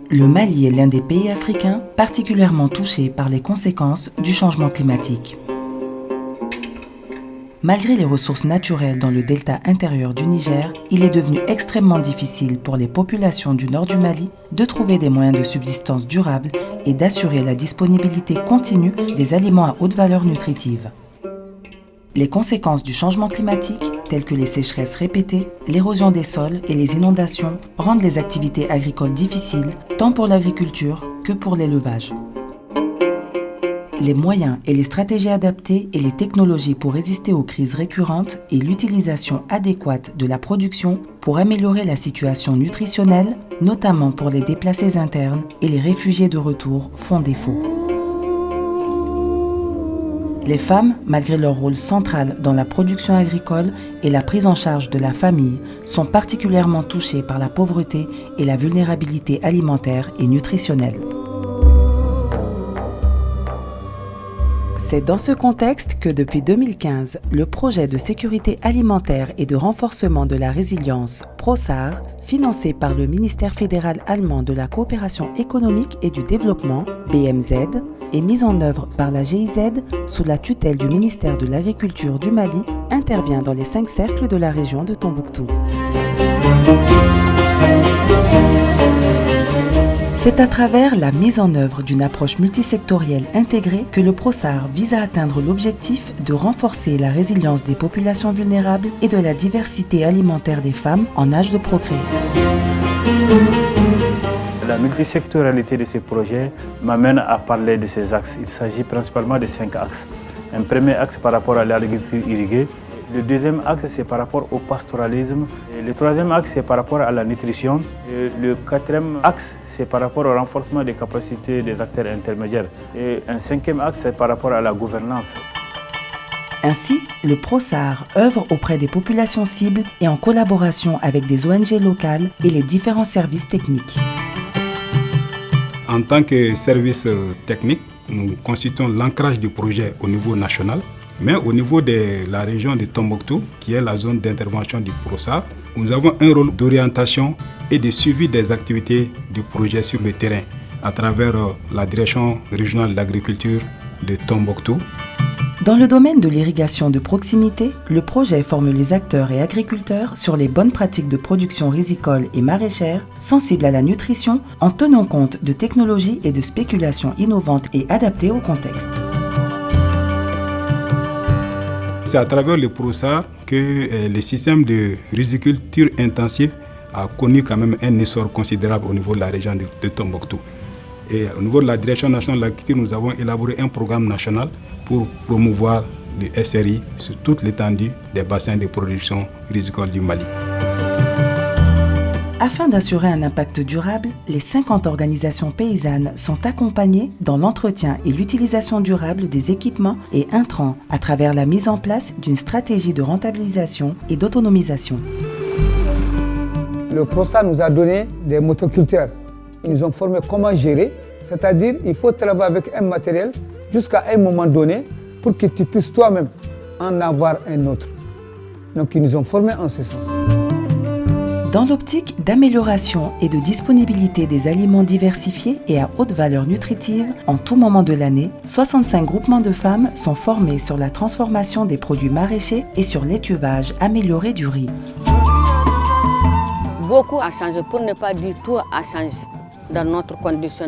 Le Mali est l'un des pays africains particulièrement touchés par les conséquences du changement climatique. Malgré les ressources naturelles dans le delta intérieur du Niger, il est devenu extrêmement difficile pour les populations du nord du Mali de trouver des moyens de subsistance durables et d'assurer la disponibilité continue des aliments à haute valeur nutritive. Les conséquences du changement climatique, telles que les sécheresses répétées, l'érosion des sols et les inondations, rendent les activités agricoles difficiles, tant pour l'agriculture que pour l'élevage. Les moyens et les stratégies adaptées et les technologies pour résister aux crises récurrentes et l'utilisation adéquate de la production pour améliorer la situation nutritionnelle, notamment pour les déplacés internes et les réfugiés de retour, font défaut. Les femmes, malgré leur rôle central dans la production agricole et la prise en charge de la famille, sont particulièrement touchées par la pauvreté et la vulnérabilité alimentaire et nutritionnelle. C'est dans ce contexte que depuis 2015, le projet de sécurité alimentaire et de renforcement de la résilience PROSAR, financé par le ministère fédéral allemand de la coopération économique et du développement, BMZ, est mis en œuvre par la GIZ sous la tutelle du ministère de l'Agriculture du Mali, intervient dans les 5 cercles de la région de Tombouctou. C'est à travers la mise en œuvre d'une approche multisectorielle intégrée que le PROSAR vise à atteindre l'objectif de renforcer la résilience des populations vulnérables et de la diversité alimentaire des femmes en âge de procréer. La multisectorialité de ces projets m'amène à parler de ces axes. Il s'agit principalement de 5 axes. Un premier axe par rapport à l'agriculture irriguée. Le deuxième axe, c'est par rapport au pastoralisme. Et le troisième axe, c'est par rapport à la nutrition. Et le quatrième axe, c'est par rapport au renforcement des capacités des acteurs intermédiaires. Et un cinquième axe, c'est par rapport à la gouvernance. Ainsi, le PROSAR œuvre auprès des populations cibles et en collaboration avec des ONG locales et les différents services techniques. En tant que service technique, nous constituons l'ancrage du projet au niveau national, mais au niveau de la région de Tombouctou, qui est la zone d'intervention du PROSAR, nous avons un rôle d'orientation et de suivi des activités du projet sur le terrain à travers la direction régionale de l'agriculture de Tombouctou. Dans le domaine de l'irrigation de proximité, le projet forme les acteurs et agriculteurs sur les bonnes pratiques de production risicole et maraîchère, sensibles à la nutrition, en tenant compte de technologies et de spéculations innovantes et adaptées au contexte. C'est à travers le PROSAR que le système de riziculture intensive a connu quand même un essor considérable au niveau de la région de Tombouctou. Et au niveau de la Direction nationale de l'agriculture, nous avons élaboré un programme national pour promouvoir le SRI sur toute l'étendue des bassins de production risicole du Mali. Afin d'assurer un impact durable, les 50 organisations paysannes sont accompagnées dans l'entretien et l'utilisation durable des équipements et intrants à travers la mise en place d'une stratégie de rentabilisation et d'autonomisation. Le PROSAR nous a donné des motoculteurs. Ils nous ont formé comment gérer, c'est-à-dire il faut travailler avec un matériel jusqu'à un moment donné pour que tu puisses toi-même en avoir un autre. Donc ils nous ont formés en ce sens. Dans l'optique d'amélioration et de disponibilité des aliments diversifiés et à haute valeur nutritive, en tout moment de l'année, 65 groupements de femmes sont formés sur la transformation des produits maraîchers et sur l'étuvage amélioré du riz. Beaucoup a changé, pour ne pas dire tout a changé dans notre condition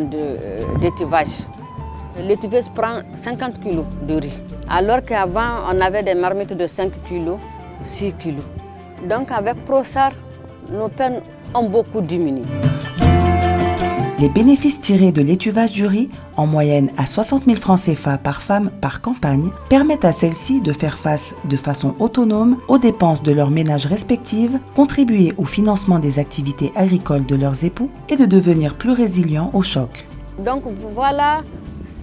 d'étuvage. L'étuveuse prend 50 kg de riz, alors qu'avant on avait des marmites de 5 kg, 6 kg. Donc avec PROSAR, nos peines ont beaucoup diminué. Les bénéfices tirés de l'étuvage du riz, en moyenne à 60 000 francs CFA par femme par campagne, permettent à celles-ci de faire face de façon autonome aux dépenses de leurs ménages respectives, contribuer au financement des activités agricoles de leurs époux et de devenir plus résilients aux chocs. Donc voilà,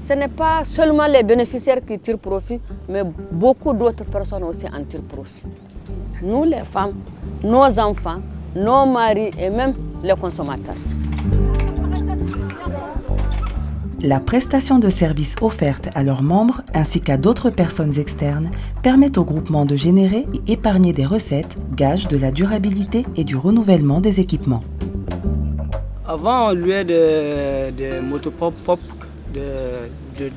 ce n'est pas seulement les bénéficiaires qui tirent profit, mais beaucoup d'autres personnes aussi en tirent profit. Nous les femmes, nos enfants, nos maris et même les consommateurs. La prestation de services offerte à leurs membres ainsi qu'à d'autres personnes externes permet au groupement de générer et épargner des recettes, gage de la durabilité et du renouvellement des équipements. Avant, on louait des motopompes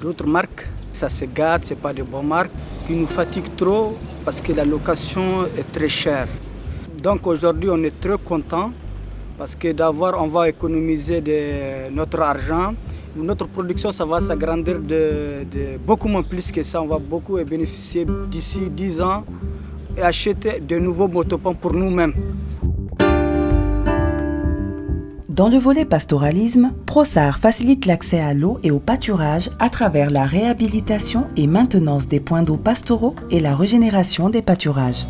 d'autres marques. Ça se gâte, ce n'est pas de bonnes marques, qui nous fatiguent trop parce que la location est très chère. Donc aujourd'hui, on est très content parce que on va économiser notre argent. Notre production, ça va s'agrandir de beaucoup moins plus que ça. On va beaucoup bénéficier d'ici 10 ans et acheter de nouveaux motopompes pour nous-mêmes. Dans le volet pastoralisme, ProSAR facilite l'accès à l'eau et au pâturage à travers la réhabilitation et maintenance des points d'eau pastoraux et la régénération des pâturages.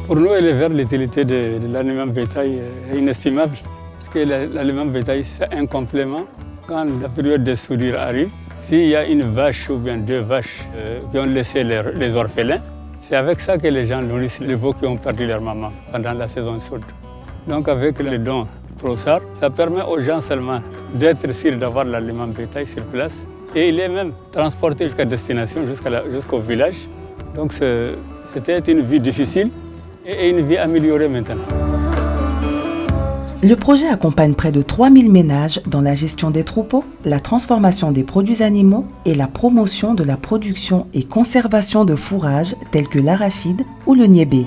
Pour nous, éleveurs, l'utilité de l'aliment bétail est inestimable. Parce que l'aliment bétail, c'est un complément. Quand la période de soudure arrive, s'il y a une vache ou bien 2 vaches qui ont laissé les orphelins, c'est avec ça que les gens nourrissent les veaux qui ont perdu leur maman pendant la saison chaude. Donc avec le don ProSAR, ça permet aux gens seulement d'être sûrs d'avoir l'aliment bétail sur place. Et il est même transporté jusqu'à destination, jusqu'au village. Donc c'était une vie difficile et une vie améliorée maintenant. Le projet accompagne près de 3000 ménages dans la gestion des troupeaux, la transformation des produits animaux et la promotion de la production et conservation de fourrages tels que l'arachide ou le niébé.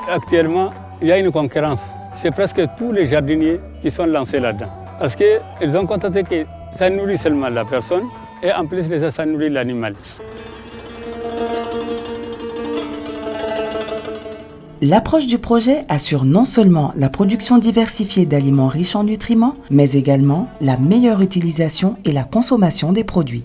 Actuellement, il y a une concurrence. C'est presque tous les jardiniers qui sont lancés là-dedans. Parce qu'ils ont constaté que ça nourrit seulement la personne et en plus de ça, ça nourrit l'animal. L'approche du projet assure non seulement la production diversifiée d'aliments riches en nutriments, mais également la meilleure utilisation et la consommation des produits.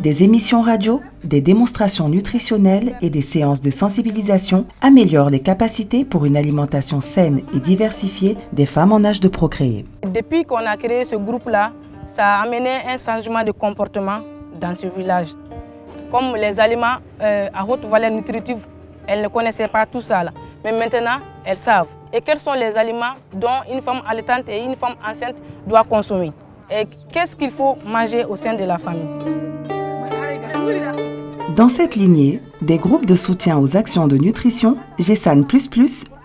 Des émissions radio, des démonstrations nutritionnelles et des séances de sensibilisation améliorent les capacités pour une alimentation saine et diversifiée des femmes en âge de procréer. Depuis qu'on a créé ce groupe-là, ça a amené un changement de comportement dans ce village. Comme les aliments à haute valeur nutritive, elles ne connaissaient pas tout ça là. Mais maintenant, elles savent. Et quels sont les aliments dont une femme allaitante et une femme enceinte doivent consommer? Et qu'est-ce qu'il faut manger au sein de la famille? Dans cette lignée, des groupes de soutien aux actions de nutrition, GESAN++,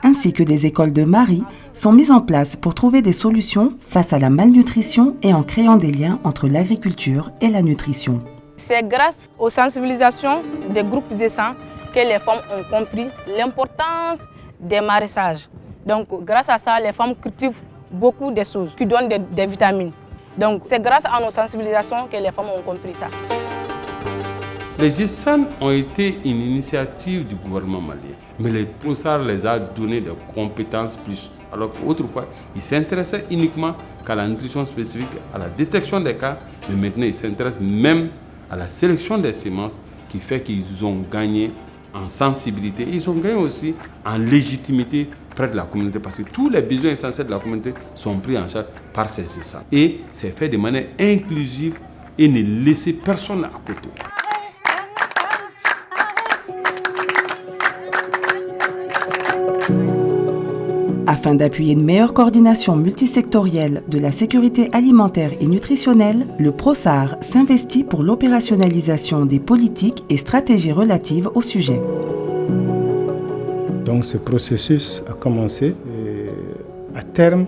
ainsi que des écoles de Marie sont mis en place pour trouver des solutions face à la malnutrition et en créant des liens entre l'agriculture et la nutrition. C'est grâce aux sensibilisations des groupes GESAN que les femmes ont compris l'importance des maraîchages. Donc grâce à ça, les femmes cultivent beaucoup de choses qui donnent des vitamines. Donc c'est grâce à nos sensibilisations que les femmes ont compris ça. Les GESAN ont été une initiative du gouvernement malien, mais les ProSAR les a donné des compétences plus. Alors qu'autrefois, ils s'intéressaient uniquement qu'à la nutrition spécifique, à la détection des cas, mais maintenant ils s'intéressent même à la sélection des semences, qui fait qu'ils ont gagné en sensibilité. Ils ont gagné aussi en légitimité près de la communauté, parce que tous les besoins essentiels de la communauté sont pris en charge par ces GESAN. Et c'est fait de manière inclusive et ne laisser personne à côté. Afin d'appuyer une meilleure coordination multisectorielle de la sécurité alimentaire et nutritionnelle, le ProSAR s'investit pour l'opérationnalisation des politiques et stratégies relatives au sujet. Donc ce processus a commencé et à terme,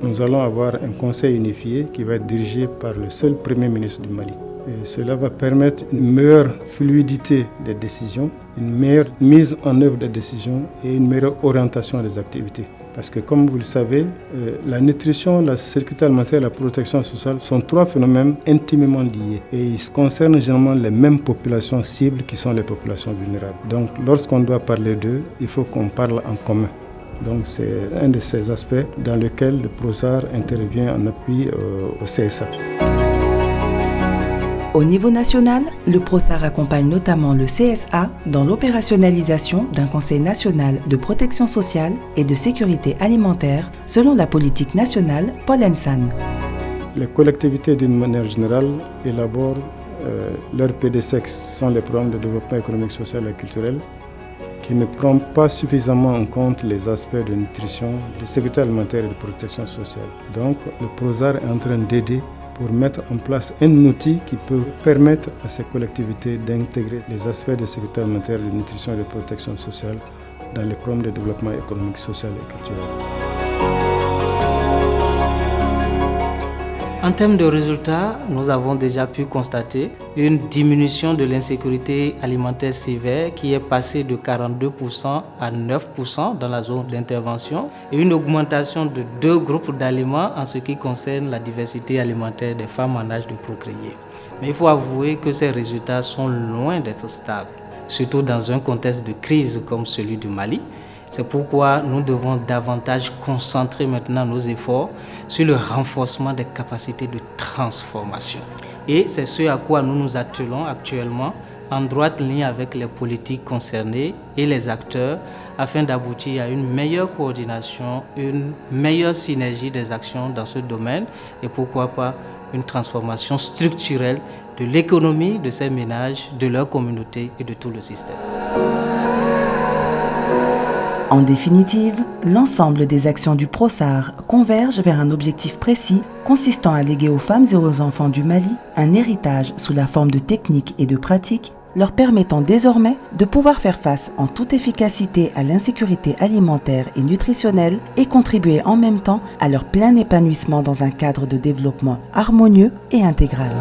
nous allons avoir un conseil unifié qui va être dirigé par le seul Premier ministre du Mali. Et cela va permettre une meilleure fluidité des décisions, une meilleure mise en œuvre des décisions et une meilleure orientation des activités. Parce que comme vous le savez, la nutrition, la sécurité alimentaire et la protection sociale sont 3 phénomènes intimement liés. Et ils concernent généralement les mêmes populations cibles qui sont les populations vulnérables. Donc lorsqu'on doit parler d'eux, il faut qu'on parle en commun. Donc c'est un de ces aspects dans lesquels le ProSAR intervient en appui au CSA. Au niveau national, le ProSAR accompagne notamment le CSA dans l'opérationnalisation d'un Conseil national de protection sociale et de sécurité alimentaire selon la politique nationale Paul-Hensan. Les collectivités d'une manière générale élaborent leurs PDSEC, ce sont les programmes de développement économique, social et culturel, qui ne prennent pas suffisamment en compte les aspects de nutrition, de sécurité alimentaire et de protection sociale. Donc le ProSAR est en train d'aider pour mettre en place un outil qui peut permettre à ces collectivités d'intégrer les aspects de sécurité alimentaire, de nutrition et de protection sociale dans les programmes de développement économique, social et culturel. En termes de résultats, nous avons déjà pu constater une diminution de l'insécurité alimentaire sévère qui est passée de 42% à 9% dans la zone d'intervention et une augmentation de 2 groupes d'aliments en ce qui concerne la diversité alimentaire des femmes en âge de procréer. Mais il faut avouer que ces résultats sont loin d'être stables, surtout dans un contexte de crise comme celui du Mali. C'est pourquoi nous devons davantage concentrer maintenant nos efforts sur le renforcement des capacités de transformation. Et c'est ce à quoi nous nous attelons actuellement en droite ligne avec les politiques concernées et les acteurs afin d'aboutir à une meilleure coordination, une meilleure synergie des actions dans ce domaine et pourquoi pas une transformation structurelle de l'économie de ces ménages, de leur communauté et de tout le système. En définitive, l'ensemble des actions du PROSAR convergent vers un objectif précis consistant à léguer aux femmes et aux enfants du Mali un héritage sous la forme de techniques et de pratiques leur permettant désormais de pouvoir faire face en toute efficacité à l'insécurité alimentaire et nutritionnelle et contribuer en même temps à leur plein épanouissement dans un cadre de développement harmonieux et intégral.